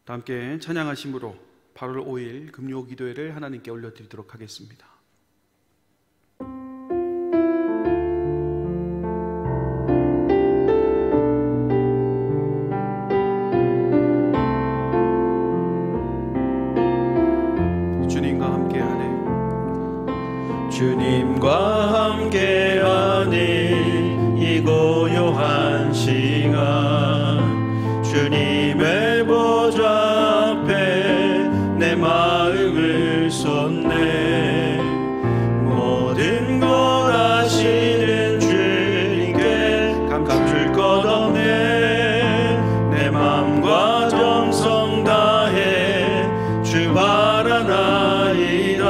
다 함께 찬양하심으로 8월 5일 금요 기도회를 하나님께 올려드리도록 하겠습니다. 주님과 함께하는 이 고요한 시간, 주님의 보좌 앞에 내 마음을 쏟네. 모든 것 아시는 주님께 감출 것 없네. 내 맘과 정성 다해 주 바라나이다.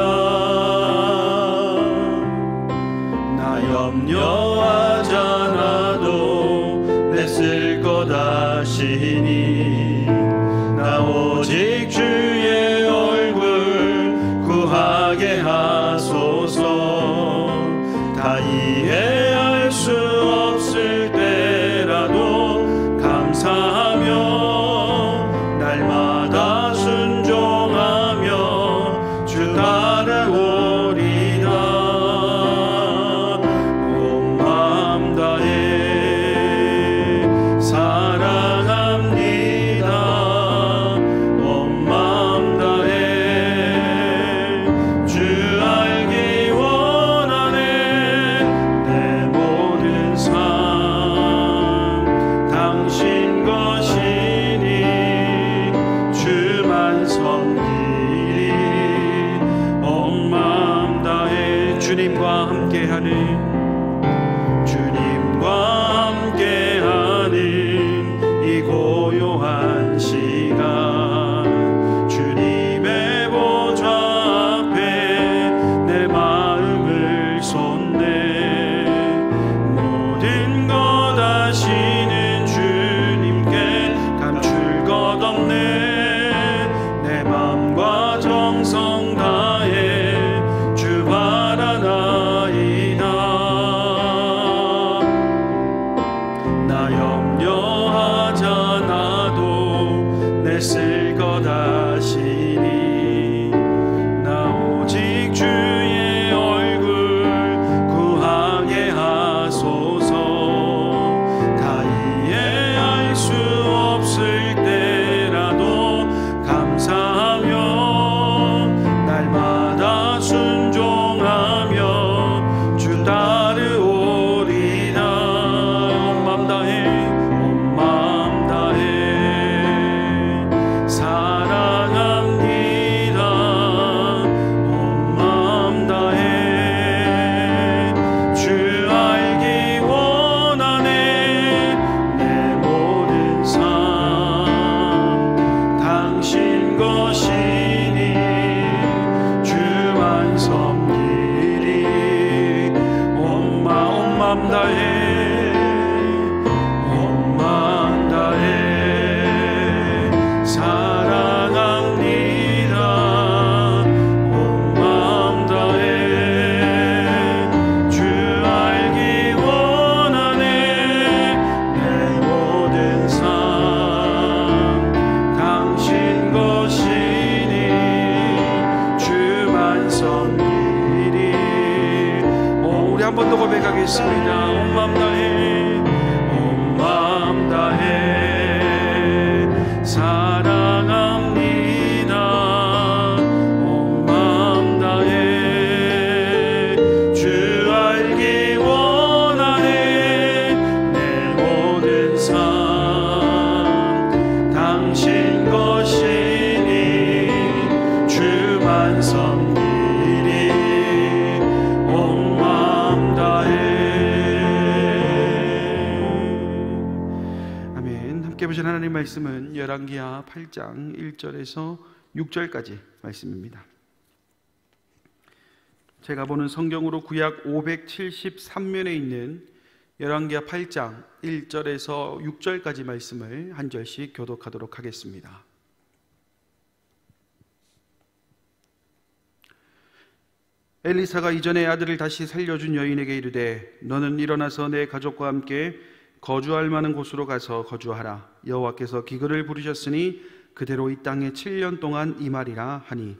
염려하잖아도 내 쓸 것 아시니 나 오직 주의 얼굴 구하게 하소서. 다 이해할 수 없을 때라도 감사하며 날마다 순종하며 주 따라오리다. 주님과 함께하는 이 고요한 시간, 주님의 보좌 앞에 내 마음을 쏟네. 모든 것 아시는 주님께 감출 것 없네. 내 맘과 정성 다해 주 바라나이다. 나 염려하잖아도 내 쓸 것 아시니 나 오직 주의 얼굴 구하게 하소서. 다 이해할 수 없을 때라도 감사하며 날마다 순종하며 주 따르오리다. 온 맘 다해 사랑합니다. 온 맘 다해 주 알기 원하네. 내 모든 삶 당신 것이니 주만 섬기리. 온 맘 다해 사랑합니다. 온 맘 다해 주 알기 원하네. 내 모든 삶 당신 것이니 주만 섬기리. 우리 한 번 더 고백하겠습니다. 온 맘 다해, 온 맘 다해 사랑합니다. 온 맘 다해 주 알기 원하네. 내 모든 삶 당신 것이니 주만 섬기리. 온 맘 다해. 아멘. 함께 보신 하나님 말씀은 열왕기하 8장 1절에서 6절까지 말씀입니다. 제가 보는 성경으로 구약 573면에 있는 열왕기하 8장 1절에서 6절까지 말씀을 한 절씩 교독하도록 하겠습니다. 엘리사가 이전에 아들을 다시 살려준 여인에게 이르되 너는 일어나서 내 가족과 함께 거주할 만한 곳으로 가서 거주하라. 여호와께서 기근을 부르셨으니 그대로 이 땅에 7년 동안 임하리라 하니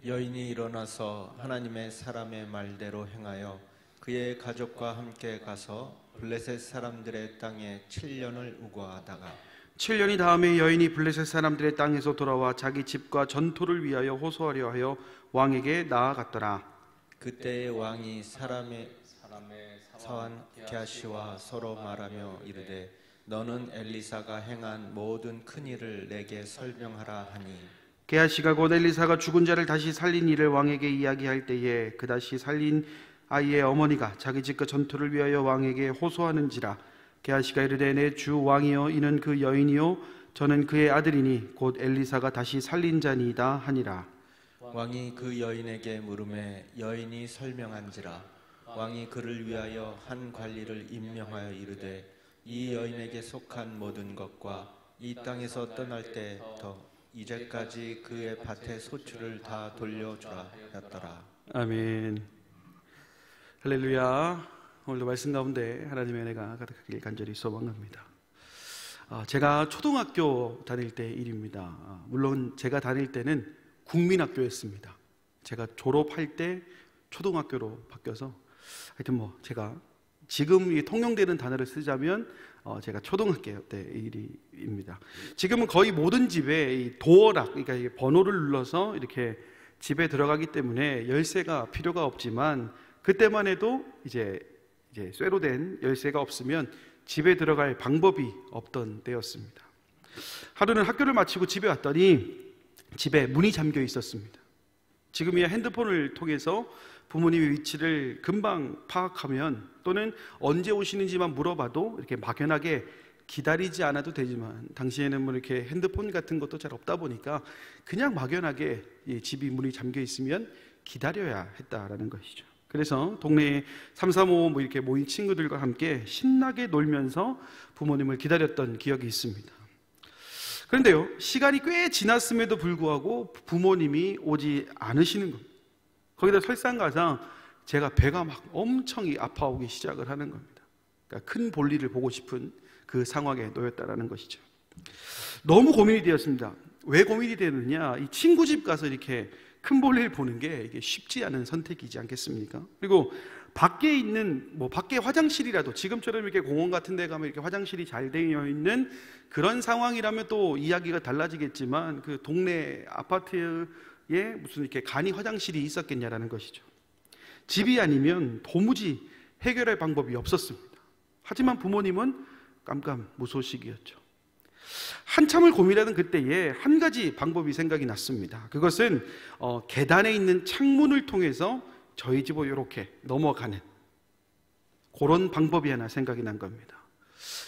여인이 일어나서 하나님의 사람의 말대로 행하여 그의 가족과 함께 가서 블레셋 사람들의 땅에 7년을 우거하다가 7년이 다음에 여인이 블레셋 사람들의 땅에서 돌아와 자기 집과 전토를 위하여 호소하려 하여 왕에게 나아갔더라. 그때의 왕이 사람의 사환 게하시와 서로 말하며 이르되 너는 엘리사가 행한 모든 큰 일을 내게 설명하라 하니 게하시가 곧 엘리사가 죽은 자를 다시 살린 일을 왕에게 이야기할 때에 그 다시 살린 아이의 어머니가 자기 집과 전토를 위하여 왕에게 호소하는지라. 게하시가 이르되 내 주 왕이여 이는 그 여인이요 저는 그의 아들이니 곧 엘리사가 다시 살린 자니이다 하니라. 왕이 그 여인에게 물음에 여인이 설명한지라. 왕이 그를 위하여 한 관리를 임명하여 이르되 이 여인에게 속한 모든 것과 이 땅에서 떠날 때부터 이제까지 그의 밭의 소출을 다 돌려주라 하였더라. 아멘. 할렐루야. 오늘도 말씀 가운데 하나님의 은혜가 가득하길 간절히 소망합니다. 제가 초등학교 다닐 때 일입니다. 물론 제가 다닐 때는 국민학교였습니다. 제가 졸업할 때 초등학교로 바뀌어서 하여튼 제가 지금 통용되는 단어를 쓰자면 제가 초등학교 때 일입니다. 지금은 거의 모든 집에 이 도어락, 그러니까 번호를 눌러서 이렇게 집에 들어가기 때문에 열쇠가 필요가 없지만 그때만 해도 이제 쇠로 된 열쇠가 없으면 집에 들어갈 방법이 없던 때였습니다. 하루는 학교를 마치고 집에 왔더니 집에 문이 잠겨 있었습니다. 지금이야 핸드폰을 통해서 부모님의 위치를 금방 파악하면 또는 언제 오시는지만 물어봐도 이렇게 막연하게 기다리지 않아도 되지만 당시에는 이렇게 핸드폰 같은 것도 잘 없다 보니까 그냥 막연하게 집이 문이 잠겨 있으면 기다려야 했다라는 것이죠. 그래서 동네에 3, 4, 5 이렇게 모인 친구들과 함께 신나게 놀면서 부모님을 기다렸던 기억이 있습니다. 그런데요, 시간이 꽤 지났음에도 불구하고 부모님이 오지 않으시는 겁니다. 거기다 설상가상 제가 배가 막 엄청 아파오기 시작을 하는 겁니다. 그러니까 큰 볼일을 보고 싶은 그 상황에 놓였다라는 것이죠. 너무 고민이 되었습니다. 왜 고민이 되느냐? 이 친구 집 가서 이렇게 큰 볼일 보는 게 이게 쉽지 않은 선택이지 않겠습니까? 그리고 밖에 있는 밖에 화장실이라도 지금처럼 이렇게 공원 같은 데 가면 이렇게 화장실이 잘 되어 있는 그런 상황이라면 또 이야기가 달라지겠지만 그 동네 아파트에 무슨 이렇게 간이 화장실이 있었겠냐라는 것이죠. 집이 아니면 도무지 해결할 방법이 없었습니다. 하지만 부모님은 깜깜무소식이었죠. 한참을 고민하던 그때에 한 가지 방법이 생각이 났습니다. 그것은 계단에 있는 창문을 통해서 저희 집으로 이렇게 넘어가는 그런 방법이 하나 생각이 난 겁니다.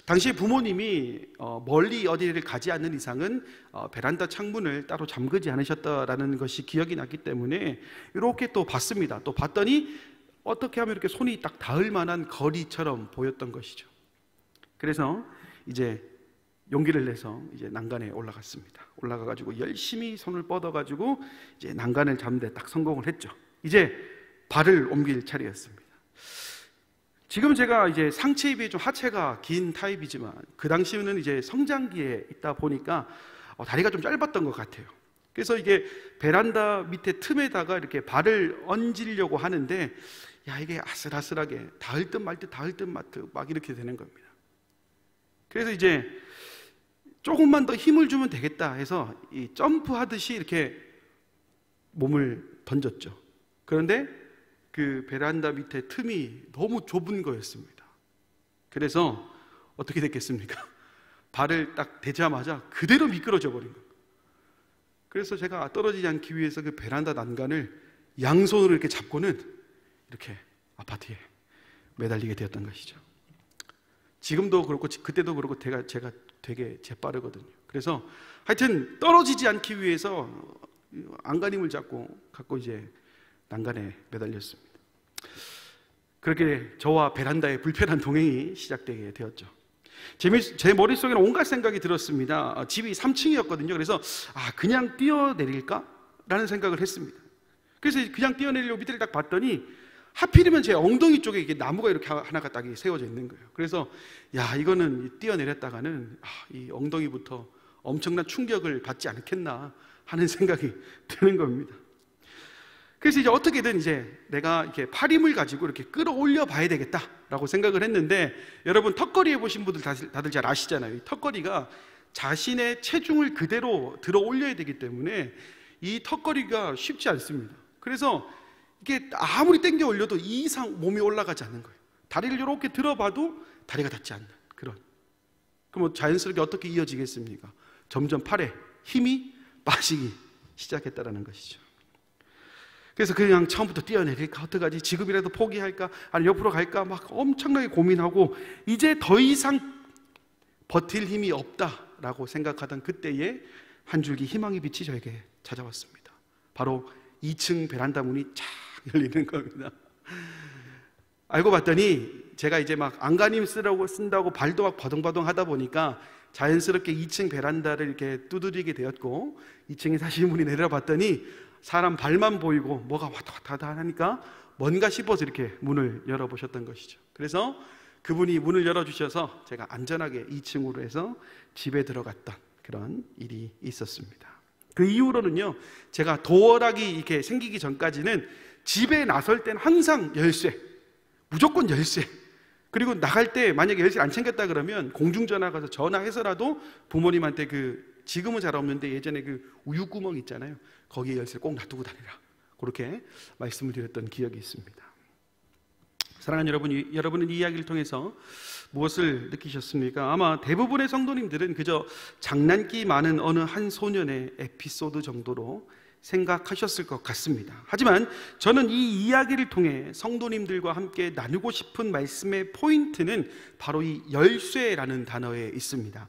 당시 부모님이 멀리 어디를 가지 않는 이상은 베란다 창문을 따로 잠그지 않으셨다라는 것이 기억이 났기 때문에 이렇게 또 봤습니다. 또 봤더니 어떻게 하면 이렇게 손이 딱 닿을 만한 거리처럼 보였던 것이죠. 그래서 이제 용기를 내서 이제 난간에 올라갔습니다. 올라가가지고 열심히 손을 뻗어가지고 이제 난간을 잡는데 딱 성공을 했죠. 이제 발을 옮길 차례였습니다. 지금 제가 이제 상체에 비해 좀 하체가 긴 타입이지만 그 당시에는 이제 성장기에 있다 보니까 다리가 좀 짧았던 것 같아요. 그래서 이게 베란다 밑에 틈에다가 이렇게 발을 얹으려고 하는데 이게 아슬아슬하게 닿을 듯 말 듯 닿을 듯 말 듯 막 이렇게 되는 겁니다. 그래서 이제 조금만 더 힘을 주면 되겠다 해서 이 점프하듯이 이렇게 몸을 던졌죠. 그런데 그 베란다 밑에 틈이 너무 좁은 거였습니다. 그래서 어떻게 됐겠습니까? 발을 딱 대자마자 그대로 미끄러져 버린 거예요. 그래서 제가 떨어지지 않기 위해서 그 베란다 난간을 양손으로 이렇게 잡고는 이렇게 아파트에 매달리게 되었던 것이죠. 지금도 그렇고 그때도 그렇고 제가 되게 재빠르거든요. 그래서 하여튼 떨어지지 않기 위해서 안간힘을 갖고 이제 난간에 매달렸습니다. 그렇게 저와 베란다의 불편한 동행이 시작되게 되었죠. 제 머릿속에는 온갖 생각이 들었습니다. 집이 3층이었거든요. 그래서 그냥 뛰어내릴까? 라는 생각을 했습니다. 그래서 그냥 뛰어내리려고 밑을 딱 봤더니 하필이면 제 엉덩이 쪽에 이게 나무가 이렇게 하나가 딱 세워져 있는 거예요. 그래서 이거는 뛰어내렸다가는 이 엉덩이부터 엄청난 충격을 받지 않겠나 하는 생각이 드는 겁니다. 그래서 이제 어떻게든 이제 내가 이렇게 팔힘을 가지고 이렇게 끌어올려 봐야 되겠다라고 생각을 했는데, 여러분 턱걸이 해보신 분들 다들 잘 아시잖아요. 이 턱걸이가 자신의 체중을 그대로 들어 올려야 되기 때문에 이 턱걸이가 쉽지 않습니다. 그래서 이게 아무리 당겨 올려도 이 이상 몸이 올라가지 않는 거예요. 다리를 이렇게 들어봐도 다리가 닿지 않는 그런. 그럼 자연스럽게 어떻게 이어지겠습니까? 점점 팔에 힘이 빠지기 시작했다는 것이죠. 그래서 그냥 처음부터 뛰어내릴까, 어떡하지, 지금이라도 포기할까, 아니 옆으로 갈까, 막 엄청나게 고민하고 이제 더 이상 버틸 힘이 없다라고 생각하던 그때에 한 줄기 희망의 빛이 저에게 찾아왔습니다. 바로 2층 베란다 문이 쫙 열리는 겁니다. 알고 봤더니 제가 이제 막 안간힘 쓴다고 발도 막 바동바동 하다 보니까 자연스럽게 2층 베란다를 이렇게 두드리게 되었고, 2층에 다시 문이 내려봤더니 사람 발만 보이고 뭐가 왔다 갔다 하니까 뭔가 싶어서 이렇게 문을 열어보셨던 것이죠. 그래서 그분이 문을 열어주셔서 제가 안전하게 2층으로 해서 집에 들어갔던 그런 일이 있었습니다. 그 이후로는요, 제가 도어락이 이렇게 생기기 전까지는 집에 나설 때는 항상 열쇠, 무조건 열쇠, 그리고 나갈 때 만약에 열쇠를 안 챙겼다 그러면 공중전화 가서 전화해서라도 부모님한테 지금은 잘 없는데 예전에 우유구멍 있잖아요, 거기에 열쇠를 꼭 놔두고 다니라, 그렇게 말씀을 드렸던 기억이 있습니다. 사랑하는 여러분은 이 이야기를 통해서 무엇을 느끼셨습니까? 아마 대부분의 성도님들은 그저 장난기 많은 어느 한 소년의 에피소드 정도로 생각하셨을 것 같습니다. 하지만 저는 이 이야기를 통해 성도님들과 함께 나누고 싶은 말씀의 포인트는 바로 이 열쇠라는 단어에 있습니다.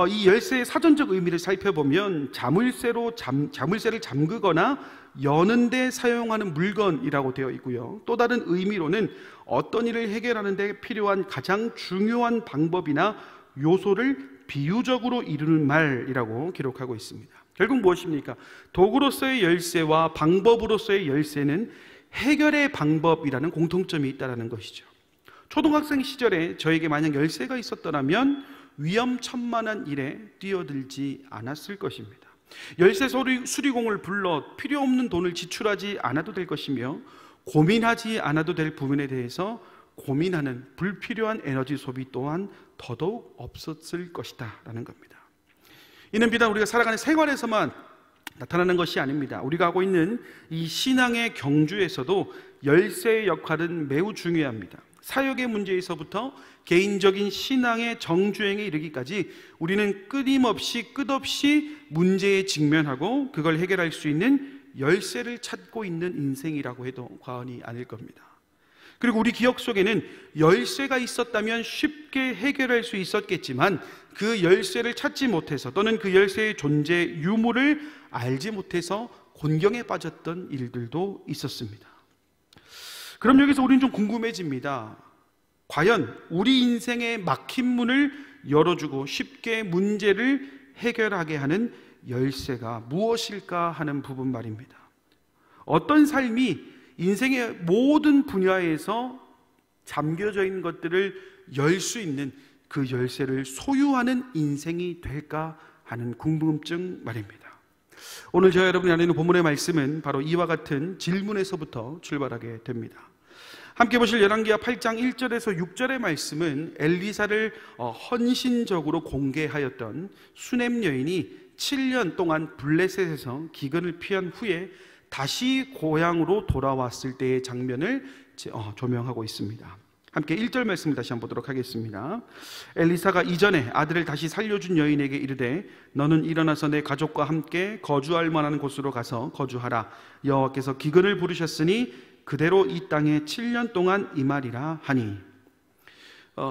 이 열쇠의 사전적 의미를 살펴보면 자물쇠를 잠그거나 여는 데 사용하는 물건이라고 되어 있고요, 또 다른 의미로는 어떤 일을 해결하는 데 필요한 가장 중요한 방법이나 요소를 비유적으로 이루는 말이라고 기록하고 있습니다. 결국 무엇입니까? 도구로서의 열쇠와 방법으로서의 열쇠는 해결의 방법이라는 공통점이 있다는 것이죠. 초등학생 시절에 저에게 만약 열쇠가 있었더라면 위험천만한 일에 뛰어들지 않았을 것입니다. 열쇠 수리공을 불러 필요 없는 돈을 지출하지 않아도 될 것이며, 고민하지 않아도 될 부분에 대해서 고민하는 불필요한 에너지 소비 또한 더더욱 없었을 것이다 라는 겁니다. 이는 비단 우리가 살아가는 생활에서만 나타나는 것이 아닙니다. 우리가 하고 있는 이 신앙의 경주에서도 열쇠의 역할은 매우 중요합니다. 사역의 문제에서부터 개인적인 신앙의 정주행에 이르기까지 우리는 끝없이 문제에 직면하고 그걸 해결할 수 있는 열쇠를 찾고 있는 인생이라고 해도 과언이 아닐 겁니다. 그리고 우리 기억 속에는 열쇠가 있었다면 쉽게 해결할 수 있었겠지만 그 열쇠를 찾지 못해서, 또는 그 열쇠의 존재 유무를 알지 못해서 곤경에 빠졌던 일들도 있었습니다. 그럼 여기서 우리는 좀 궁금해집니다. 과연 우리 인생의 막힌 문을 열어주고 쉽게 문제를 해결하게 하는 열쇠가 무엇일까 하는 부분 말입니다. 어떤 삶이 인생의 모든 분야에서 잠겨져 있는 것들을 열 수 있는 그 열쇠를 소유하는 인생이 될까 하는 궁금증 말입니다. 오늘 저와 여러분이 나누는 본문의 말씀은 바로 이와 같은 질문에서부터 출발하게 됩니다. 함께 보실 열왕기하 8장 1절에서 6절의 말씀은 엘리사를 헌신적으로 공개하였던 수넴 여인이 7년 동안 블레셋에서 기근을 피한 후에 다시 고향으로 돌아왔을 때의 장면을 조명하고 있습니다. 함께 1절 말씀을 다시 한번 보도록 하겠습니다. 엘리사가 이전에 아들을 다시 살려준 여인에게 이르되 너는 일어나서 내 가족과 함께 거주할 만한 곳으로 가서 거주하라. 여호와께서 기근을 부르셨으니 그대로 이 땅에 7년 동안 임하리라 하니.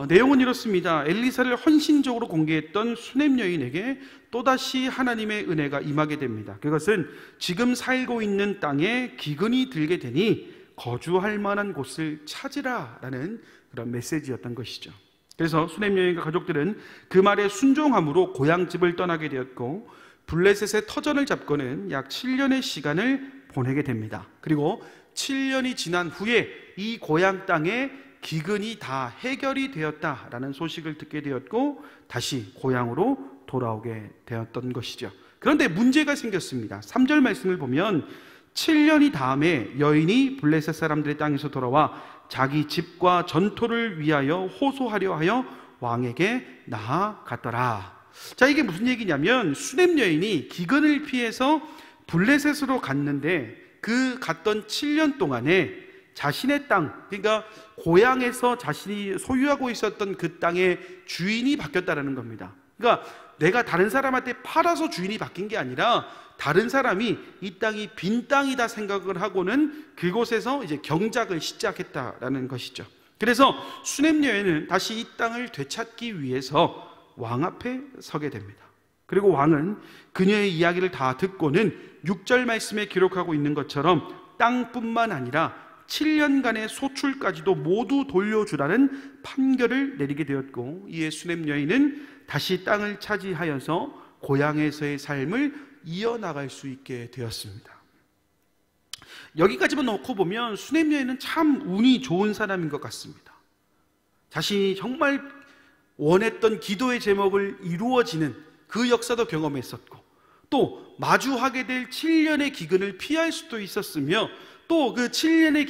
내용은 이렇습니다. 엘리사를 헌신적으로 공개했던 수넴 여인에게 또다시 하나님의 은혜가 임하게 됩니다. 그것은 지금 살고 있는 땅에 기근이 들게 되니 거주할 만한 곳을 찾으라 라는 그런 메시지였던 것이죠. 그래서 수넴 여인과 가족들은 그 말에 순종함으로 고향집을 떠나게 되었고, 블레셋의 터전을 잡고는 약 7년의 시간을 보내게 됩니다. 그리고 7년이 지난 후에 이 고향 땅에 기근이 다 해결이 되었다라는 소식을 듣게 되었고 다시 고향으로 돌아오게 되었던 것이죠. 그런데 문제가 생겼습니다. 3절 말씀을 보면 7년이 다음에 여인이 블레셋 사람들의 땅에서 돌아와 자기 집과 전토를 위하여 호소하려 하여 왕에게 나아갔더라. 자, 이게 무슨 얘기냐면 수넴 여인이 기근을 피해서 블레셋으로 갔는데 그 갔던 7년 동안에 자신의 땅, 그러니까 고향에서 자신이 소유하고 있었던 그 땅의 주인이 바뀌었다는 겁니다. 그러니까 내가 다른 사람한테 팔아서 주인이 바뀐 게 아니라 다른 사람이 이 땅이 빈 땅이다 생각을 하고는 그곳에서 이제 경작을 시작했다라는 것이죠. 그래서 수넴 여인은 다시 이 땅을 되찾기 위해서 왕 앞에 서게 됩니다. 그리고 왕은 그녀의 이야기를 다 듣고는 6절 말씀에 기록하고 있는 것처럼 땅뿐만 아니라 7년간의 소출까지도 모두 돌려주라는 판결을 내리게 되었고, 이에 수넴 여인은 다시 땅을 차지하여서 고향에서의 삶을 이어나갈 수 있게 되었습니다. 여기까지만 놓고 보면 수넴 여인은 참 운이 좋은 사람인 것 같습니다. 자신이 정말 원했던 기도의 제목을 이루어지는 그 역사도 경험했었고, 또 마주하게 될 7년의 기근을 피할 수도 있었으며, 또 그 7년의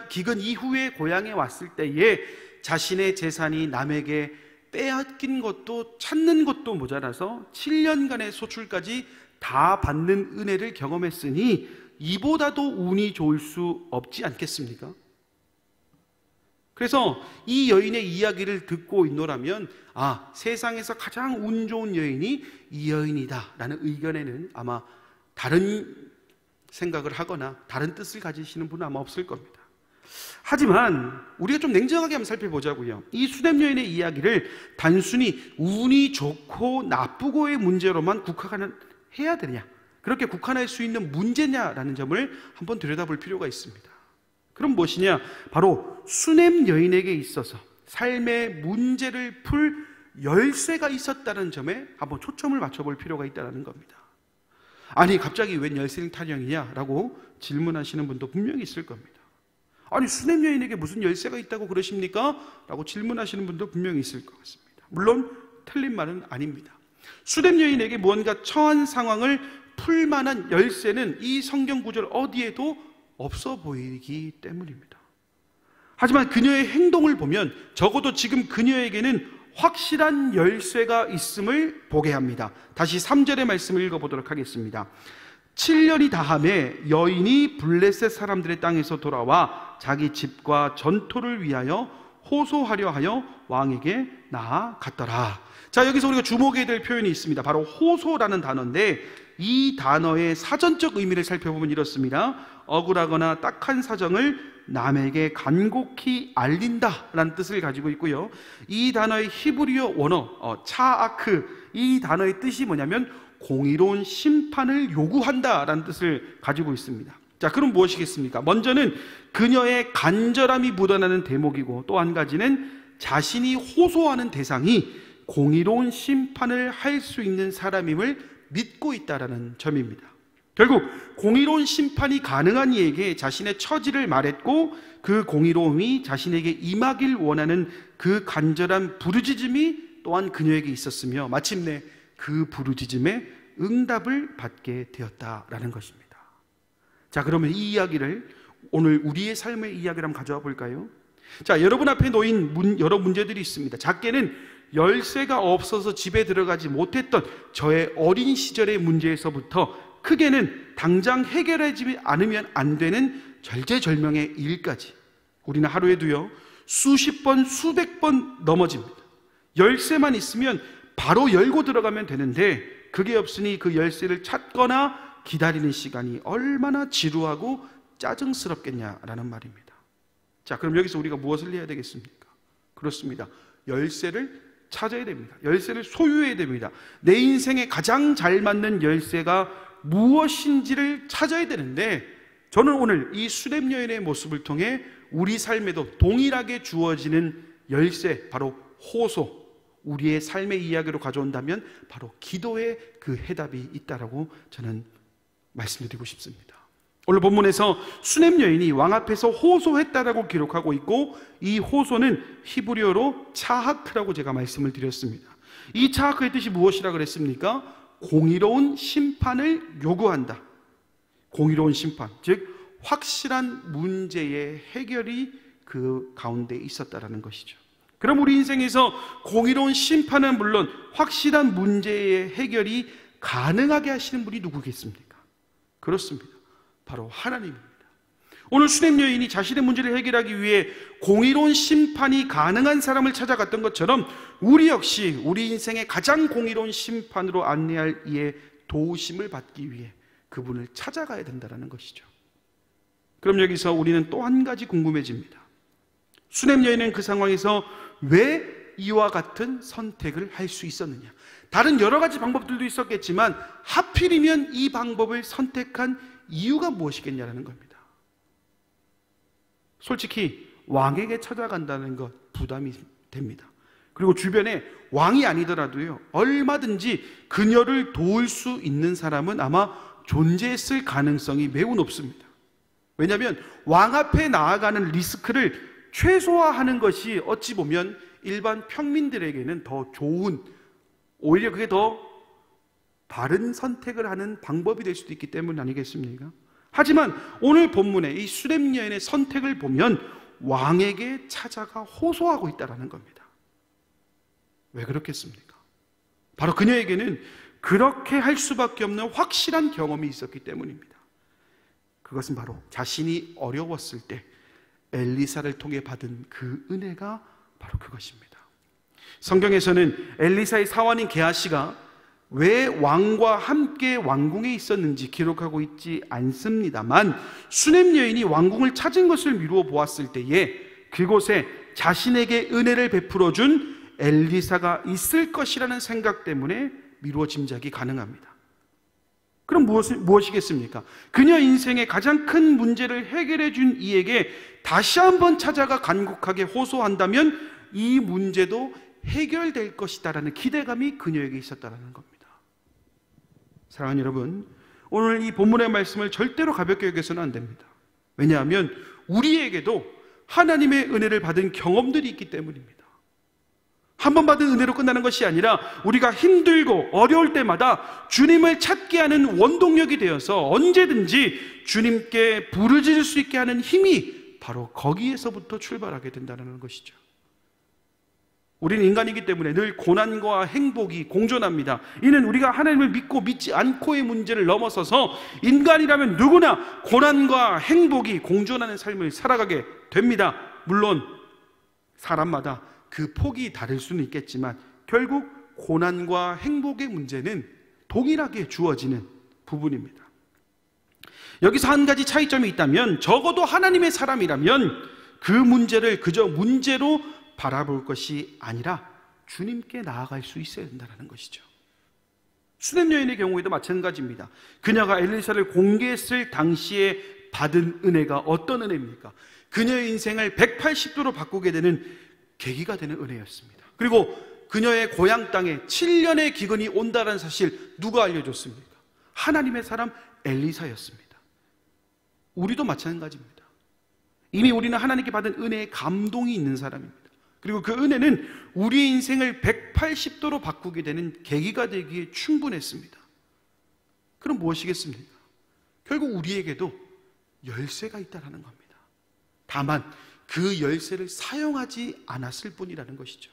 기근 이후에 고향에 왔을 때에 자신의 재산이 남에게 빼앗긴 것도 찾는 것도 모자라서 7년간의 소출까지 다 받는 은혜를 경험했으니 이보다도 운이 좋을 수 없지 않겠습니까? 그래서 이 여인의 이야기를 듣고 있노라면 세상에서 가장 운 좋은 여인이 이 여인이다 라는 의견에는 아마 다른 생각을 하거나 다른 뜻을 가지시는 분은 아마 없을 겁니다. 하지만 우리가 좀 냉정하게 한번 살펴보자고요. 이 수넴 여인의 이야기를 단순히 운이 좋고 나쁘고의 문제로만 국한해야 되냐, 그렇게 국한할 수 있는 문제냐라는 점을 한번 들여다볼 필요가 있습니다. 그럼 무엇이냐? 바로 수넴 여인에게 있어서 삶의 문제를 풀 열쇠가 있었다는 점에 한번 초점을 맞춰볼 필요가 있다는 겁니다. 아니, 갑자기 웬 열쇠 타령이냐라고 질문하시는 분도 분명히 있을 겁니다. 아니, 수넴 여인에게 무슨 열쇠가 있다고 그러십니까? 라고 질문하시는 분도 분명히 있을 것 같습니다. 물론 틀린 말은 아닙니다. 수넴 여인에게 무언가 처한 상황을 풀만한 열쇠는 이 성경 구절 어디에도 없어 보이기 때문입니다. 하지만 그녀의 행동을 보면 적어도 지금 그녀에게는 확실한 열쇠가 있음을 보게 합니다. 다시 3절의 말씀을 읽어보도록 하겠습니다. 7년이 다함에 여인이 블레셋 사람들의 땅에서 돌아와 자기 집과 전토를 위하여 호소하려 하여 왕에게 나아갔더라. 자, 여기서 우리가 주목해야 될 표현이 있습니다. 바로 호소라는 단어인데, 이 단어의 사전적 의미를 살펴보면 이렇습니다. 억울하거나 딱한 사정을 남에게 간곡히 알린다라는 뜻을 가지고 있고요. 이 단어의 히브리어 원어 차아크, 이 단어의 뜻이 뭐냐면 공의로운 심판을 요구한다라는 뜻을 가지고 있습니다. 자, 그럼 무엇이겠습니까? 먼저는 그녀의 간절함이 묻어나는 대목이고, 또 한 가지는 자신이 호소하는 대상이 공의로운 심판을 할 수 있는 사람임을 믿고 있다라는 점입니다. 결국 공의로운 심판이 가능한 이에게 자신의 처지를 말했고, 그 공의로움이 자신에게 임하길 원하는 그 간절한 부르짖음이 또한 그녀에게 있었으며, 마침내 그 부르짖음에 응답을 받게 되었다라는 것입니다. 자, 그러면 이 이야기를 오늘 우리의 삶의 이야기를 한번 가져와 볼까요? 자, 여러분 앞에 놓인 여러 문제들이 있습니다. 작게는 열쇠가 없어서 집에 들어가지 못했던 저의 어린 시절의 문제에서부터, 크게는 당장 해결하지 않으면 안 되는 절제절명의 일까지, 우리는 하루에도요 수십 번 수백 번 넘어집니다. 열쇠만 있으면 바로 열고 들어가면 되는데, 그게 없으니 그 열쇠를 찾거나 기다리는 시간이 얼마나 지루하고 짜증스럽겠냐라는 말입니다. 자, 그럼 여기서 우리가 무엇을 해야 되겠습니까? 그렇습니다. 열쇠를 찾아야 됩니다. 열쇠를 소유해야 됩니다. 내 인생에 가장 잘 맞는 열쇠가 무엇인지를 찾아야 되는데, 저는 오늘 이 수넴 여인의 모습을 통해 우리 삶에도 동일하게 주어지는 열쇠, 바로 호소, 우리의 삶의 이야기로 가져온다면 바로 기도의 그 해답이 있다라고 저는 말씀드리고 싶습니다. 오늘 본문에서 수넴 여인이 왕 앞에서 호소했다라고 기록하고 있고, 이 호소는 히브리어로 차하크라고 제가 말씀을 드렸습니다. 이 차하크의 뜻이 무엇이라 그랬습니까? 공의로운 심판을 요구한다. 공의로운 심판, 즉 확실한 문제의 해결이 그 가운데 있었다라는 것이죠. 그럼 우리 인생에서 공의로운 심판은 물론 확실한 문제의 해결이 가능하게 하시는 분이 누구겠습니까? 그렇습니다. 바로 하나님입니다. 오늘 수냄 여인이 자신의 문제를 해결하기 위해 공의로운 심판이 가능한 사람을 찾아갔던 것처럼 우리 역시 우리 인생의 가장 공의로운 심판으로 안내할 이의 도우심을 받기 위해 그분을 찾아가야 된다는 것이죠. 그럼 여기서 우리는 또 한 가지 궁금해집니다. 수냄 여인은 그 상황에서 왜 이와 같은 선택을 할 수 있었느냐? 다른 여러 가지 방법들도 있었겠지만 하필이면 이 방법을 선택한 이유가 무엇이겠냐는 겁니다. 솔직히 왕에게 찾아간다는 것 부담이 됩니다. 그리고 주변에 왕이 아니더라도요, 얼마든지 그녀를 도울 수 있는 사람은 아마 존재했을 가능성이 매우 높습니다. 왜냐하면 왕 앞에 나아가는 리스크를 최소화하는 것이 어찌 보면 일반 평민들에게는 더 좋은, 오히려 그게 더 바른 선택을 하는 방법이 될 수도 있기 때문 아니겠습니까? 하지만 오늘 본문의 이 수냄 여인의 선택을 보면 왕에게 찾아가 호소하고 있다는 겁니다. 왜 그렇겠습니까? 바로 그녀에게는 그렇게 할 수밖에 없는 확실한 경험이 있었기 때문입니다. 그것은 바로 자신이 어려웠을 때 엘리사를 통해 받은 그 은혜가 바로 그것입니다. 성경에서는 엘리사의 사환인 게하시가 왜 왕과 함께 왕궁에 있었는지 기록하고 있지 않습니다만 수냄 여인이 왕궁을 찾은 것을 미루어 보았을 때에 그곳에 자신에게 은혜를 베풀어 준 엘리사가 있을 것이라는 생각 때문에 미루어 짐작이 가능합니다. 그럼 무엇이겠습니까? 그녀 인생의 가장 큰 문제를 해결해 준 이에게 다시 한번 찾아가 간곡하게 호소한다면 이 문제도 해결될 것이다라는 기대감이 그녀에게 있었다는 겁니다. 사랑하는 여러분, 오늘 이 본문의 말씀을 절대로 가볍게 여겨서는 안 됩니다. 왜냐하면 우리에게도 하나님의 은혜를 받은 경험들이 있기 때문입니다. 한 번 받은 은혜로 끝나는 것이 아니라 우리가 힘들고 어려울 때마다 주님을 찾게 하는 원동력이 되어서 언제든지 주님께 부르짖을 수 있게 하는 힘이 바로 거기에서부터 출발하게 된다는 것이죠. 우리는 인간이기 때문에 늘 고난과 행복이 공존합니다. 이는 우리가 하나님을 믿고 믿지 않고의 문제를 넘어서서 인간이라면 누구나 고난과 행복이 공존하는 삶을 살아가게 됩니다. 물론 사람마다 그 폭이 다를 수는 있겠지만 결국 고난과 행복의 문제는 동일하게 주어지는 부분입니다. 여기서 한 가지 차이점이 있다면 적어도 하나님의 사람이라면 그 문제를 그저 문제로 바라볼 것이 아니라 주님께 나아갈 수 있어야 된다는 것이죠. 수냄 여인의 경우에도 마찬가지입니다. 그녀가 엘리사를 공개했을 당시에 받은 은혜가 어떤 은혜입니까? 그녀의 인생을 180도로 바꾸게 되는 계기가 되는 은혜였습니다. 그리고 그녀의 고향 땅에 7년의 기근이 온다는 사실 누가 알려줬습니까? 하나님의 사람 엘리사였습니다. 우리도 마찬가지입니다. 이미 우리는 하나님께 받은 은혜에 감동이 있는 사람입니다. 그리고 그 은혜는 우리의 인생을 180도로 바꾸게 되는 계기가 되기에 충분했습니다. 그럼 무엇이겠습니까? 결국 우리에게도 열쇠가 있다는 겁니다. 다만 그 열쇠를 사용하지 않았을 뿐이라는 것이죠.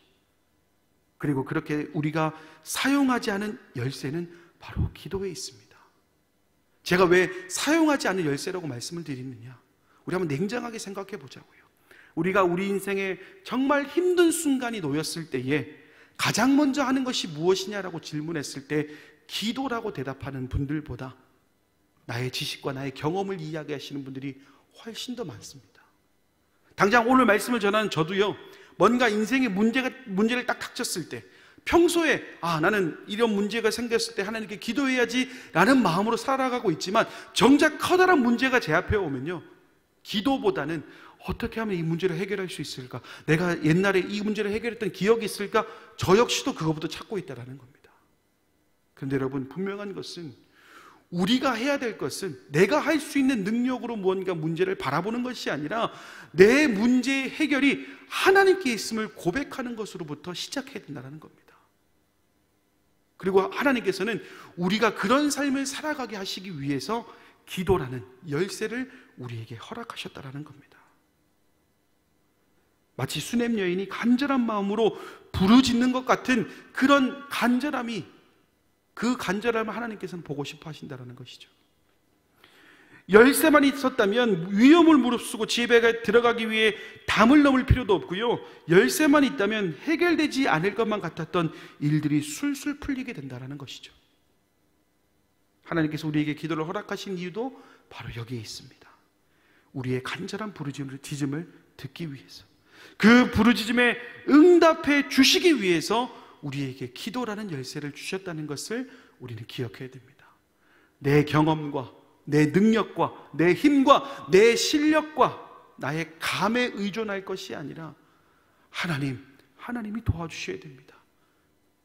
그리고 그렇게 우리가 사용하지 않은 열쇠는 바로 기도에 있습니다. 제가 왜 사용하지 않은 열쇠라고 말씀을 드리느냐? 우리 한번 냉정하게 생각해 보자고요. 우리가 우리 인생에 정말 힘든 순간이 놓였을 때에 가장 먼저 하는 것이 무엇이냐라고 질문했을 때 기도라고 대답하는 분들보다 나의 지식과 나의 경험을 이야기하시는 분들이 훨씬 더 많습니다. 당장 오늘 말씀을 전하는 저도요, 뭔가 인생의 문제를 딱 닥쳤을 때 평소에 나는 이런 문제가 생겼을 때 하나님께 기도해야지 라는 마음으로 살아가고 있지만 정작 커다란 문제가 제 앞에 오면요, 기도보다는 어떻게 하면 이 문제를 해결할 수 있을까? 내가 옛날에 이 문제를 해결했던 기억이 있을까? 저 역시도 그것부터 찾고 있다는 겁니다. 그런데 여러분, 분명한 것은 우리가 해야 될 것은 내가 할 수 있는 능력으로 무언가 문제를 바라보는 것이 아니라 내 문제의 해결이 하나님께 있음을 고백하는 것으로부터 시작해야 된다는 겁니다. 그리고 하나님께서는 우리가 그런 삶을 살아가게 하시기 위해서 기도라는 열쇠를 우리에게 허락하셨다라는 겁니다. 마치 수냄 여인이 간절한 마음으로 부르짖는 것 같은 그런 간절함이, 그 간절함을 하나님께서는 보고 싶어 하신다는 것이죠. 열쇠만 있었다면 위험을 무릅쓰고 집에 들어가기 위해 담을 넘을 필요도 없고요, 열쇠만 있다면 해결되지 않을 것만 같았던 일들이 술술 풀리게 된다는 것이죠. 하나님께서 우리에게 기도를 허락하신 이유도 바로 여기에 있습니다. 우리의 간절한 부르짖음을 듣기 위해서, 그 부르짖음에 응답해 주시기 위해서 우리에게 기도라는 열쇠를 주셨다는 것을 우리는 기억해야 됩니다. 내 경험과 내 능력과 내 힘과 내 실력과 나의 감에 의존할 것이 아니라 하나님이 도와주셔야 됩니다.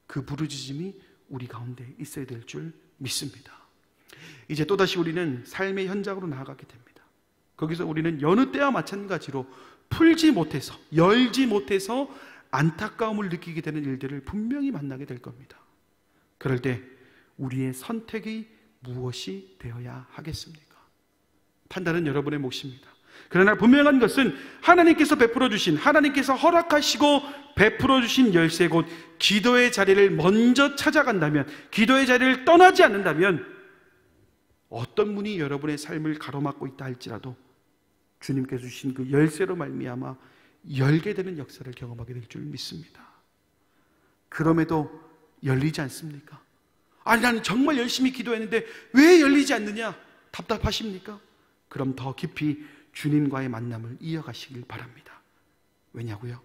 그 부르짖음이 우리 가운데 있어야 될 줄 믿습니다. 이제 또다시 우리는 삶의 현장으로 나아가게 됩니다. 거기서 우리는 여느 때와 마찬가지로 풀지 못해서, 열지 못해서 안타까움을 느끼게 되는 일들을 분명히 만나게 될 겁니다. 그럴 때 우리의 선택이 무엇이 되어야 하겠습니까? 판단은 여러분의 몫입니다. 그러나 분명한 것은 하나님께서 베풀어 주신, 하나님께서 허락하시고 베풀어 주신 열쇠 곧 기도의 자리를 먼저 찾아간다면, 기도의 자리를 떠나지 않는다면 어떤 문이 여러분의 삶을 가로막고 있다 할지라도 주님께서 주신 그 열쇠로 말미암아 열게 되는 역사를 경험하게 될 줄 믿습니다. 그럼에도 열리지 않습니까? 아니, 나는 정말 열심히 기도했는데 왜 열리지 않느냐? 답답하십니까? 그럼 더 깊이 주님과의 만남을 이어가시길 바랍니다. 왜냐고요?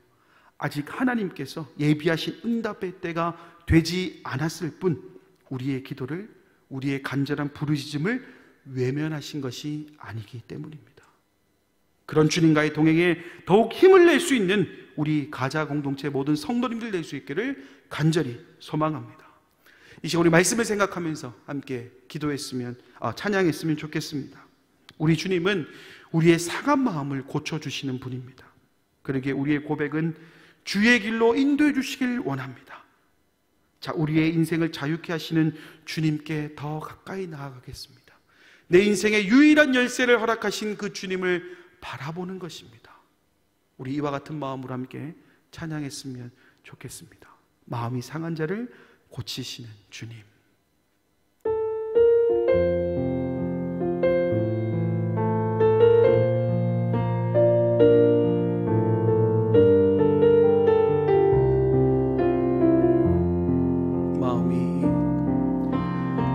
아직 하나님께서 예비하신 응답의 때가 되지 않았을 뿐 우리의 기도를, 우리의 간절한 부르짖음을 외면하신 것이 아니기 때문입니다. 그런 주님과의 동행에 더욱 힘을 낼 수 있는 우리 가자 공동체 모든 성도님들 될 수 있기를 간절히 소망합니다. 이 시간 우리 말씀을 생각하면서 함께 찬양했으면 좋겠습니다. 우리 주님은 우리의 상한 마음을 고쳐주시는 분입니다. 그러기에 우리의 고백은 주의 길로 인도해 주시길 원합니다. 자, 우리의 인생을 자유케 하시는 주님께 더 가까이 나아가겠습니다. 내 인생의 유일한 열쇠를 허락하신 그 주님을 바라보는 것입니다. 우리 이와 같은 마음으로 함께 찬양했으면 좋겠습니다. 마음이 상한 자를 고치시는 주님.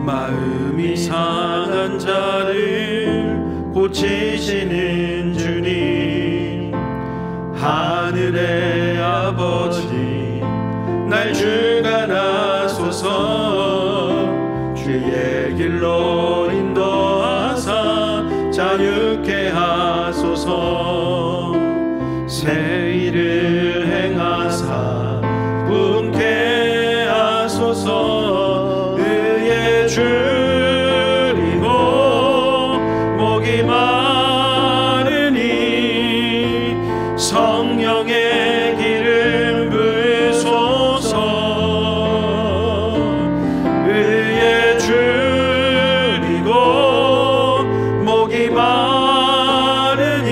마음이 상한 자를 고치시는 주님, 하늘의 아버지 날 주관하소서. 주의 길로 인도하사 자유케 하소서. 새 일을 행하사 분케 하소서. 의의 줄이고 목이 마르니 성령의 기름 부으소서. 의의 줄이고 목이 마르니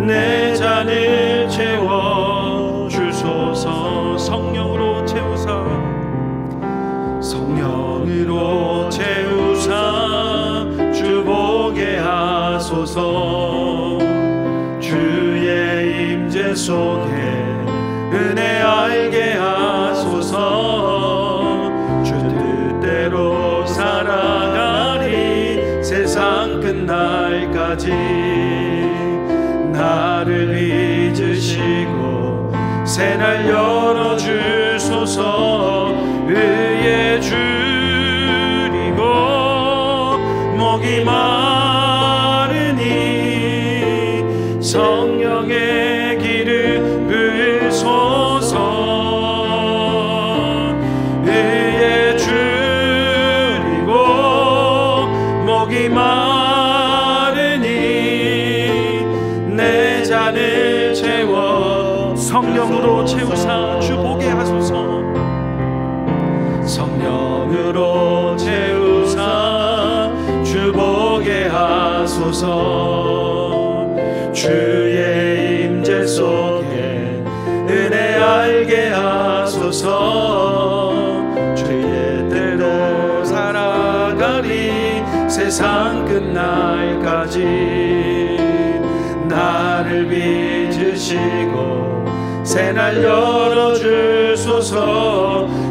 내 잔을 채워 주소서. 성령으로 채우사, 성령으로 채우사 주 보게 하소서. 주의 임재 속에 은혜 알게 하소서. 주 뜻대로 살아가리 세상 끝날까지. 나를 잊으시고 새날 열어주소서. 의의 줄이고 목이 마르니 성령의 기름 부으소서. 의의 줄이고 목이 마르니 내 잔을 채워 성령으로 채우사 주 보게 하소서. 주소서. 주의 임재 속에 은혜 알게 하소서. 주의 대로 살아가리 세상 끝날까지. 나를 빚으시고 새날 열어주소서.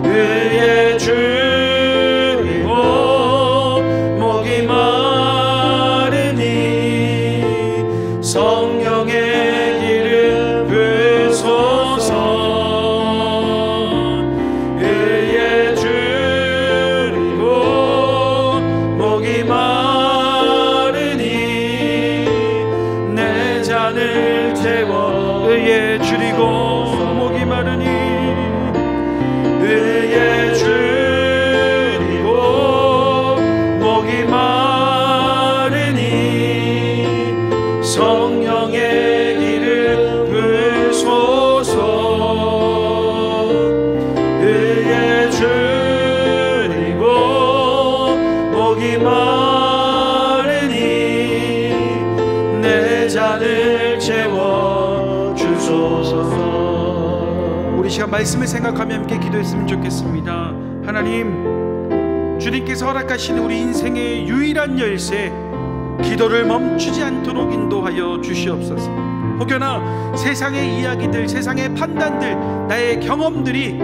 의에 줄이고 목이 마르니 성령의 기름 부으소서. 의에 줄이고 목이 마르니 내 잔을 채워. 의에 줄이고 목이 마르니 의에 줄이고 목이 마르니 성령의 기름 부으소서. 의에 줄이고 목이 마르니 내 잔을 채워 주소서. 우리 시간 말씀을 생각하며 함께 기도했으면 좋겠습니다. 하나님, 주님께서 허락하시는 우리 인생의 유일한 열쇠, 기도를 멈추지 않도록 인도하여 주시옵소서. 혹여나 세상의 이야기들, 세상의 판단들, 나의 경험들이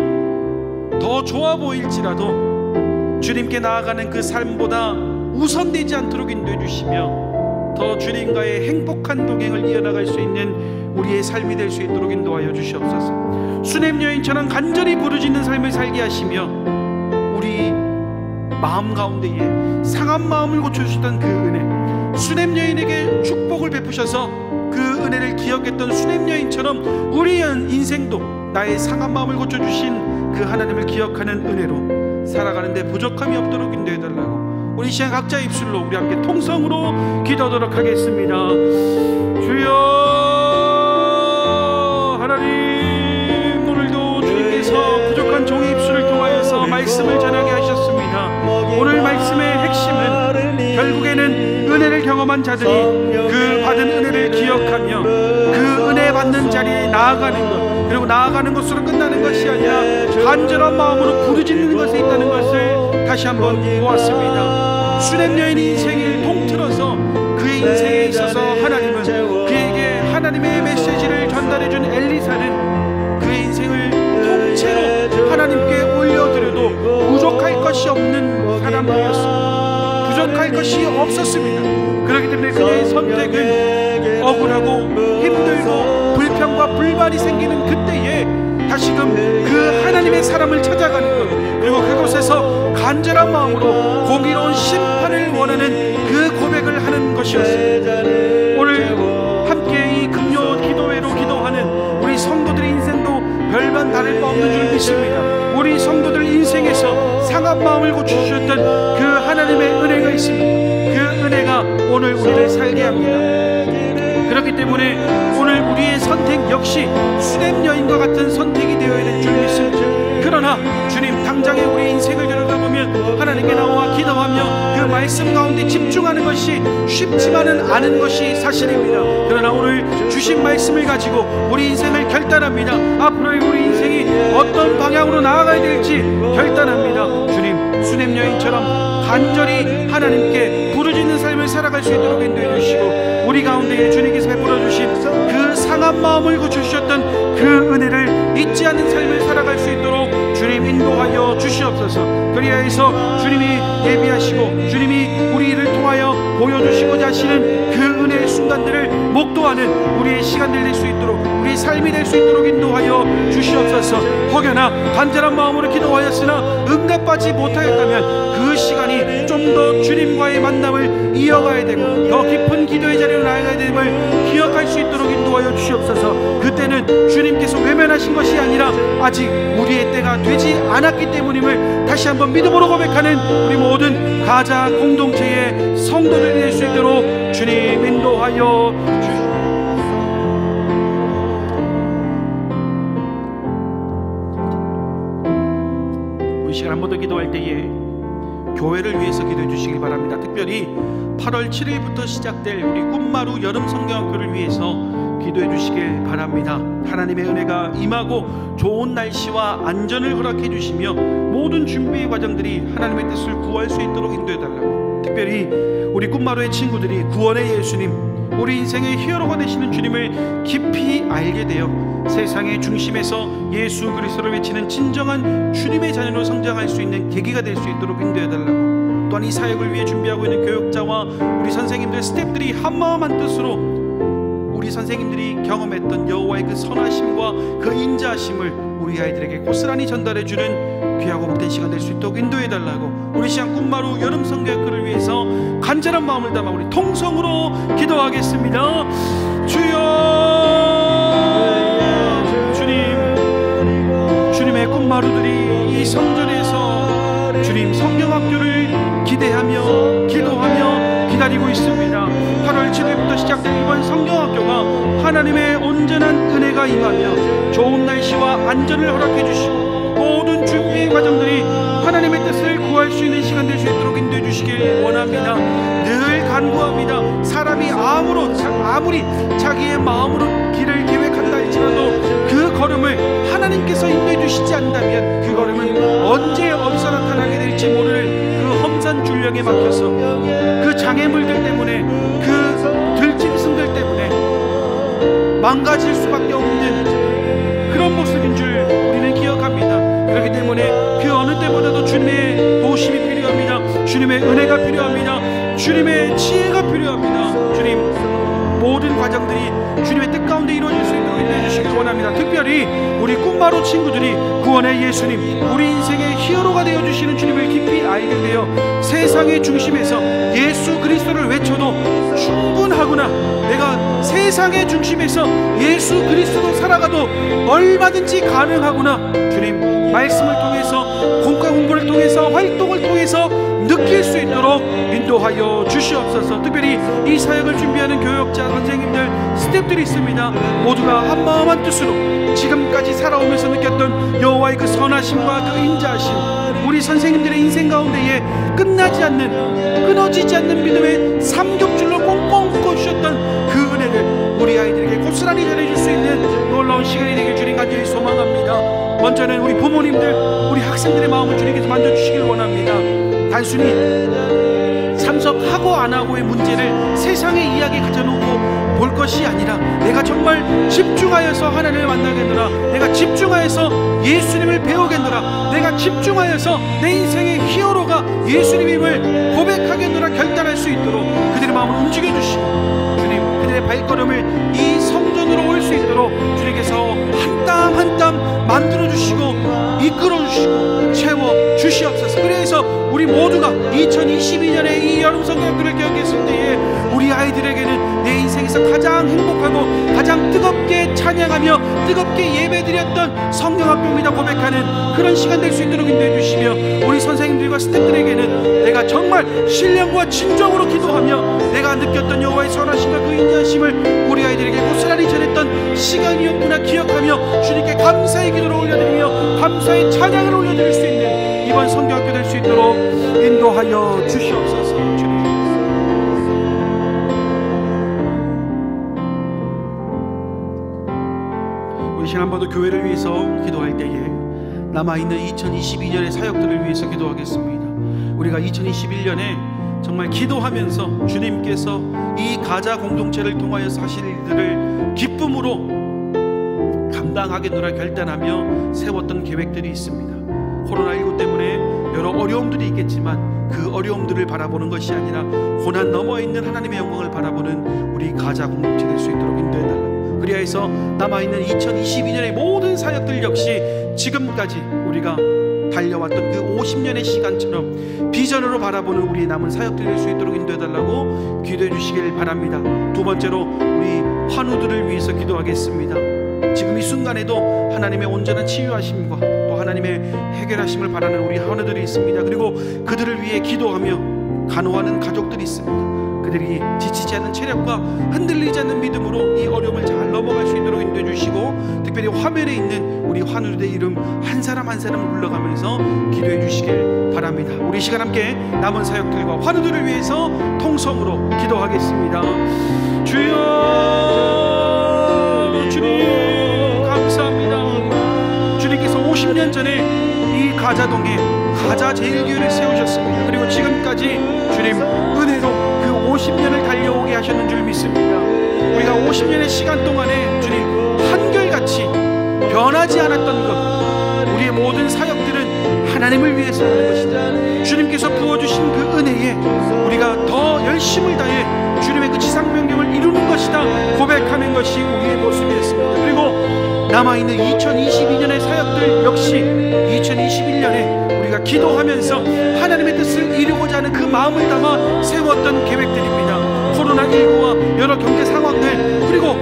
더 좋아 보일지라도 주님께 나아가는 그 삶보다 우선되지 않도록 인도해 주시며 더 주님과의 행복한 동행을 이어나갈 수 있는 우리의 삶이 될 수 있도록 인도하여 주시옵소서. 수냄 여인처럼 간절히 부르짖는 삶을 살게 하시며 우리 마음 가운데에 상한 마음을 고쳐주셨던 그 은혜, 수냄 여인에게 축복을 베푸셔서 그 은혜를 기억했던 수냄 여인처럼 우리의 인생도 나의 상한 마음을 고쳐주신 그 하나님을 기억하는 은혜로 살아가는데 부족함이 없도록 인도해달라고 우리 시간 각자 입술로 우리 함께 통성으로 기도하도록 하겠습니다. 주여 하나님, 오늘도 주님께서 부족한 종의 입술을 통하여서 말씀을 전하게 하셨습니다. 오늘 말씀의 핵심은 결국에는 은혜를 경험한 자들이 그 받은 은혜를 기억하며 그 은혜 받는 자리에 나아가는 것, 그리고 나아가는 것으로 끝나는 것이 아니라 간절한 마음으로 부르짖는 것에 있다는 것을 다시 한번 보았습니다. 수냄 여인 인생을 통틀어서 그의 인생에 있어서 하나님은 그에게 하나님의 메시지를 전달해준 엘리사는 그의 인생을 통째로 하나님께 올려드려도 부족할 것이 없는 사람들이었습니다. 부족할 것이 없었습니다. 그렇기 때문에 그의 선택은 억울하고 힘들고 불평과 불만이 생기는 그때에 다시금 그 하나님의 사람을 찾아가는 것, 그리고 그곳에서 간절한 마음으로 공의로운 심판을 원하는 그 고백을 하는 것이었습니다. 오늘 함께 이 금요 기도회로 기도하는 우리 성도들의 인생도 별반 다를 바 없는 줄 믿습니다. 우리 성도들 인생에서 상한 마음을 고쳐주셨던 그 하나님의 은혜가 있습니다. 그 은혜가 오늘 우리를 살게 합니다. 그렇기 때문에 오늘 우리의 선택 역시 수냄 여인과 같은 선택이 되어야 될 줄 믿습니다. 그러나 주님, 당장의 우리 인생을 들여다보면 하나님께 나와 기도하며 그 말씀 가운데 집중하는 것이 쉽지만은 않은 것이 사실입니다. 그러나 오늘 주신 말씀을 가지고 우리 인생을 결단합니다. 앞으로의 우리 인생이 어떤 방향으로 나아가야 될지 결단합니다. 주님, 수냄 여인처럼 간절히 하나님께 부르짖는 삶을 살아갈 수 있도록 인도해 주시고 우리 가운데 주님께서 베풀어 주신 그 상한 마음을 고쳐주셨던 그 은혜를 잊지 않는 삶을 살아갈 수 있도록 주님 인도하여 주시옵소서. 그리하여서 주님이 예비하시고 주님이 우리를 통하여 보여주시고자 하시는 그 은혜의 순간들을 목도하는 우리의 시간들 될 수 있도록, 우리의 삶이 될 수 있도록 인도하여 주시옵소서. 혹여나 간절한 마음으로 기도하였으나 응답받지 못하였다면 그 시간이 좀 더 주님과의 만남을 이어가야 되고 더 깊은 기도의 자리로 나아가야 됨을 기억할 수 있도록 인도하여 주시옵소서. 그때는 주님께서 외면하신 것이 아니라 아직 우리의 때가 되지 않았기 때문임을 다시 한번 믿음으로 고백하는 우리 모든 가자 공동체의 성도들이 될 수 있도록 주님 인도하여 주시옵소서. 이 시간 한 번 더 기도할 때에 교회를 위해서 기도해 주시길 바랍니다. 특별히 8월 7일부터 시작될 우리 꿈마루 여름 성경학교를 위해서 기도해 주시길 바랍니다. 하나님의 은혜가 임하고 좋은 날씨와 안전을 허락해 주시며 모든 준비의 과정들이 하나님의 뜻을 구할 수 있도록 인도해 달라고, 특별히 우리 꿈마루의 친구들이 구원의 예수님, 우리 인생의 히어로가 되시는 주님을 깊이 알게 되어 세상의 중심에서 예수 그리스도를 외치는 진정한 주님의 자녀로 성장할 수 있는 계기가 될 수 있도록 인도해 달라고, 또한 이 사역을 위해 준비하고 있는 교육자와 우리 선생님들, 스태프들이 한마음 한뜻으로 우리 선생님들이 경험했던 여호와의 그 선하심과 그 인자하심을 우리 아이들에게 고스란히 전달해주는 귀하고 복된 시간 될 수 있도록 인도해달라고, 우리 시간 꿈마루 여름 성경학교를 위해서 간절한 마음을 담아 우리 통성으로 기도하겠습니다. 주여, 주님의 꿈마루들이 이 성전에서 주님 성경학교를 기대하며 기도하며 기다리고 있습니다. 8월 7일부터 시작된 이번 성경학교가 하나님의 온전한 은혜가 임하며 좋은 날씨와 안전을 허락해 주시고 모든 준비 과정들이 하나님의 뜻을 구할 수 있는 시간 될 수 있도록 인도해 주시길 원합니다. 늘 간구합니다. 사람이 아무리 자기의 마음으로 길을 계획한다 할지라도 그 걸음을 하나님께서 인도해 주시지 않는다면 그 걸음은 언제 어디서 나타나게 될지 모를 그 험산 줄령에 막혀서 그 장애물들 때문에, 그 들짐승들 때문에 망가질 수밖에 없는 그런 모습인 줄 우리는 기억합니다. 그렇기 때문에 그 어느 때보다도 주님의 도우심이 필요합니다. 주님의 은혜가 필요합니다. 주님의 지혜가 필요합니다. 주님, 모든 과정들이 주님의 뜻 가운데 이루어질 수 있도록 인도해 주시길 원합니다. 특별히 우리 꿈마루 친구들이 구원의 예수님, 우리 인생의 히어로가 되어주시는 주님을 깊이 알게 되어 세상의 중심에서 예수 그리스도를 외쳐도 충분하구나, 내가 세상의 중심에서 예수 그리스도로 살아가도 얼마든지 가능하구나, 주님 말씀을 통해서, 공과 공부를 통해서, 활동을 통해서 느낄 수 있도록 인도하여 주시옵소서. 특별히 이 사역을 준비하는 교역자, 선생님들, 스태프들이 있습니다. 모두가 한마음 한뜻으로 지금까지 살아오면서 느꼈던 여호와의 그 선하심과 그 인자하심, 우리 선생님들의 인생 가운데에 끝나지 않는, 끊어지지 않는 믿음의 삼겹줄로 꽁꽁 묶어주셨던 그 은혜를 우리 아이들에게 고스란히 전해줄 수 있는 놀라운 시간이 되길 주님 간절히 소망합니다. 먼저는 우리 부모님들, 우리 학생들의 마음을 주님께서 만져주시길 원합니다. 단순히 참석하고 안 하고의 문제를 세상의 이야기에 가져놓고 볼 것이 아니라, 내가 정말 집중하여서 하나님을 만나겠노라, 내가 집중하여서 예수님을 배우겠노라, 내가 집중하여서 내 인생의 히어로가 예수님임을 고백하겠노라 결단할 수 있도록 그들의 마음을 움직여주시고, 주님 그들의 발걸음을 이 성전으로 올 수 있도록 주님께서 한 땀 한 땀 만들어주시고 이끌어주시고 채워주시옵소서. 그래서 우리 모두가 2022년에 이 여름 성경학교를 개혁했을 때에 우리 아이들에게는 내 인생에서 가장 행복하고 가장 뜨겁게 찬양하며 뜨겁게 예배드렸던 성경학교입니다 고백하는 그런 시간 될 수 있도록 인도해 주시며, 우리 선생님들과 스태프들에게는 내가 정말 신령과 진정으로 기도하며 내가 느꼈던 여호와의 선하심과 그 인자하심을 우리 아이들에게 고스란히 전했던 시간이었구나 기억하며 주님께 감사의 기도를 올려드리며 감사의 찬양을 올려드릴 수 있는 이번 성경학교 될 수 있도록 인도하여 주시옵소서. 주님, 우리 시간 한번 더 교회를 위해서 기도할 때에 남아있는 2022년의 사역들을 위해서 기도하겠습니다. 우리가 2021년에 정말 기도하면서 주님께서 이 가자 공동체를 통하여서 하실 일들을 기쁨으로 감당하겠노라 결단하며 세웠던 계획들이 있습니다. 코로나19 때문에 여러 어려움들이 있겠지만 그 어려움들을 바라보는 것이 아니라 고난 너머에 있는 하나님의 영광을 바라보는 우리 가자 공동체 될 수 있도록 인도해달라고, 그리하여서 남아있는 2022년의 모든 사역들 역시 지금까지 우리가 달려왔던 그 50년의 시간처럼 비전으로 바라보는 우리 남은 사역들 될 수 있도록 인도해달라고 기도해 주시길 바랍니다. 두 번째로 우리 환우들을 위해서 기도하겠습니다. 지금 이 순간에도 하나님의 온전한 치유하심과 또 하나님의 해결하심을 바라는 우리 환우들이 있습니다. 그리고 그들을 위해 기도하며 간호하는 가족들이 있습니다. 그들이 지치지 않는 체력과 흔들리지 않는 믿음으로 이 어려움을 잘 넘어갈 수 있도록 인도해 주시고, 특별히 화면에 있는 우리 환우들의 이름 한 사람 한 사람 불러가면서 기도해 주시길 바랍니다. 우리 시간 함께 남은 사역들과 환우들을 위해서 통성으로 기도하겠습니다. 주여, 주님 감사합니다. 주님께서 50년 전에 이 가자동에 가자제일교회를 세우셨습니다. 그리고 지금까지 주님 은혜로 그 50년을 달려오게 하셨는 줄 믿습니다. 우리가 50년의 시간 동안에 주님 한결같이 변하지 않았던 것, 우리의 모든 사역들은 하나님을 위해서 하는 것이다. 주님께서 부어주신 그 은혜에 우리가 더 열심을 다해 주님의 그 지상명령을 이루는 것이다 고백하는 것이 우리의 모습이었습니다. 그리고 남아있는 2022년의 사역들 역시 2021년에 우리가 기도하면서 하나님의 뜻을 이루고자 하는 그 마음을 담아 세웠던 계획들입니다. 코로나19와 여러 경제 상황들, 그리고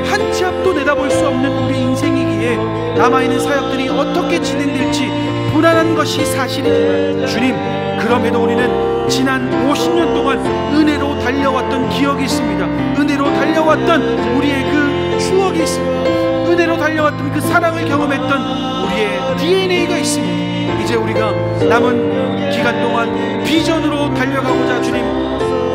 한 치 앞도 내다볼 수 없는 우리 인생이기에 남아있는 사역들이 어떻게 진행될지 불안한 것이 사실이지만, 주님 그럼에도 우리는 지난 50년 동안 은혜로 달려왔던 기억이 있습니다. 은혜로 달려왔던 우리의 그 추억이 있습니다. 은혜로 달려왔던 그 사랑을 경험했던 우리의 DNA가 있습니다. 이제 우리가 남은 기간 동안 비전으로 달려가고자 주님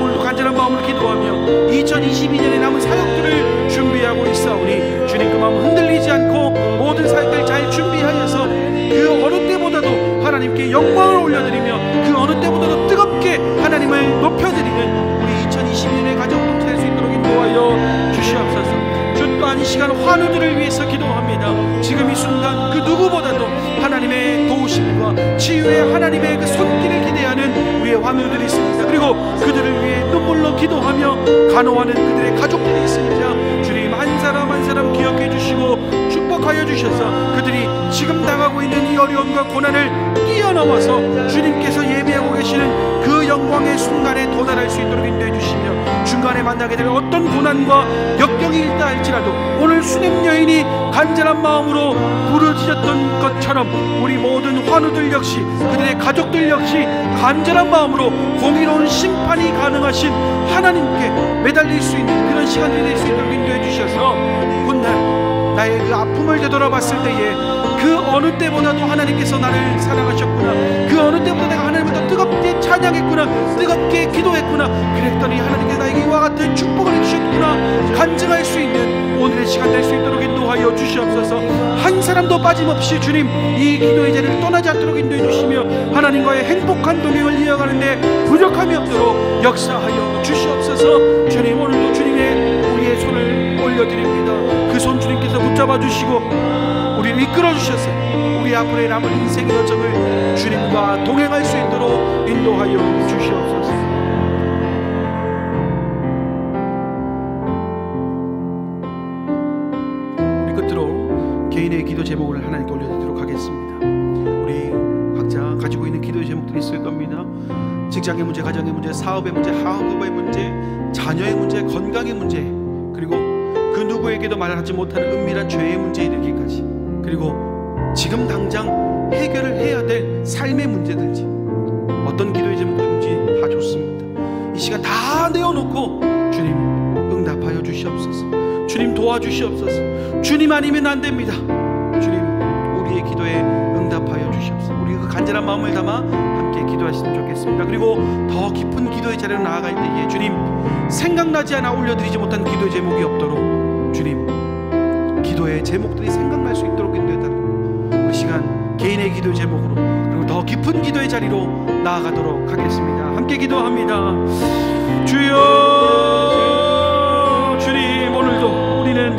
오늘도 간절한 마음으로 기도하며 2022년에 남은 사역들을 준비하고 있사오니, 주님 그 마음 흔들리지 않고 모든 사역들 잘 준비하여서 그 어느 때보다도 하나님께 영광을 올려드리며 그 어느 때보다도 뜨겁게 하나님을 높여드리는 우리 2022년의 가정도 될 수 있도록 인도하여 주시옵소서. 주 또한 이 시간 환우들을 위해서 기도합니다. 지금 이 순간 그 누구보다도 하나님의 도우심과 치유의 하나님의 그 손길을 기대하는 우리의 환우들이 있습니다. 그리고 그들을 위해 눈물로 기도하며 간호하는 그들의 가족들이 있습니다. 주님 한 사람 한 사람 기억해 주시고 축복하여 주셔서 그들이 지금 당하고 있는 이 어려움과 고난을 뛰어넘어서 주님께서 예비하고 계시는 그 영광의 순간에 도달할 수 있도록 인도해 주시며, 중간에 만나게 될 어떤 고난과 역경이 있다 할지라도 오늘 수냄 여인이 간절한 마음으로 부르짖었던 것처럼 우리 모든 환우들 역시, 그들의 가족들 역시 간절한 마음으로 공의로운 심판이 가능하신 하나님께 매달릴 수 있는 그런 시간이 될 수 있도록 인도해 주셔서, 훗날 나의 그 아픔을 되돌아봤을 때에 그 어느 때보다도 하나님께서 나를 사랑하셨구나, 그 어느 때보다 내가 하나님을 더 뜨겁게 찬양했구나, 뜨겁게 기도했구나, 그랬더니 하나님께서 나에게 이와 같은 축복을 해주셨구나 간증할 수 있는 오늘의 시간 될 수 있도록 인도하여 주시옵소서. 한 사람도 빠짐없이 주님 이 기도의 자리를 떠나지 않도록 인도해 주시며, 하나님과의 행복한 동행을 이어가는데 부족함이 없도록 역사하여 주시옵소서. 주님 오늘도 주님의 우리의 손을 올려드립니다. 그 손 주님께서 붙잡아 주시고 우리를 이끌어 주셔서 우리 앞으로의 남은 인생의 여정을 주님과 동행할 수 있도록 인도하여 주시옵소서. 우리 끝으로 개인의 기도 제목을 하나님께 올려드리도록 하겠습니다. 우리 각자 가지고 있는 기도의 제목들이 있을 겁니다. 직장의 문제, 가정의 문제, 사업의 문제, 학업의 문제, 자녀의 문제, 건강의 문제, 그리고 그 누구에게도 말하지 못하는 은밀한 죄의 문제에 이르기까지, 그리고 지금 당장 해결을 해야 될 삶의 문제들지 어떤 기도의 제목들인지 다 좋습니다. 이 시간 다 내어놓고 주님 응답하여 주시옵소서. 주님 도와주시옵소서. 주님 아니면 안 됩니다. 주님 우리의 기도에 응답하여 주시옵소서. 우리 그 간절한 마음을 담아 함께 기도하시면 좋겠습니다. 그리고 더 깊은 기도의 자리로 나아갈 때에 주님 생각나지 않아 올려드리지 못한 기도의 제목이 없도록 주님 기도의 제목들이 생각날 수 있도록 인도해달라고, 그 시간 개인의 기도의 제목으로 그리고 더 깊은 기도의 자리로 나아가도록 하겠습니다. 함께 기도합니다. 주여, 주님 오늘도 우리는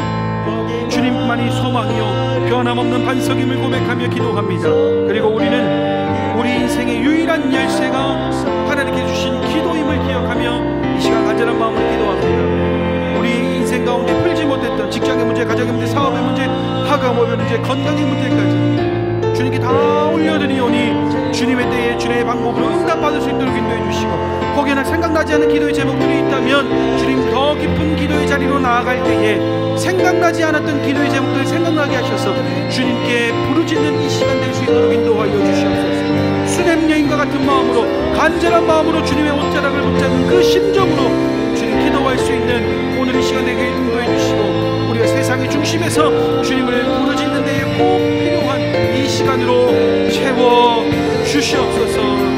주님만이 소망이요 변함없는 반석임을 고백하며 기도합니다. 그리고 우리는 우리 인생의 유일한 열쇠가 하나님께 주신 기도임을 기억하며 이 시간 간절한 마음으로 기도합니다. 우리 인생 가운데 풀지 못했던 직장의 문제, 가정의 문제, 사업의 문제, 학업의 문제, 건강의 문제까지 주님께 다 올려드리오니 주님의 때에 주님의 방법으로 응답받을 수 있도록 인도해 주시고, 혹여나 생각나지 않는 기도의 제목들이 있다면 주님 더 깊은 기도의 자리로 나아갈 때에 생각나지 않았던 기도의 제목들을 생각나게 하셔서 주님께 부르짖는 이 시간 될 수 있도록 인도하여 주시옵소서. 수냄 여인과 같은 마음으로 간절한 마음으로 주님의 옷자락을 붙잡은 그 심정으로 오늘 이 시간에게 인도해 주시고 우리가 세상의 중심에서 주님을 부르짖는 데에 꼭 필요한 이 시간으로 채워 주시옵소서.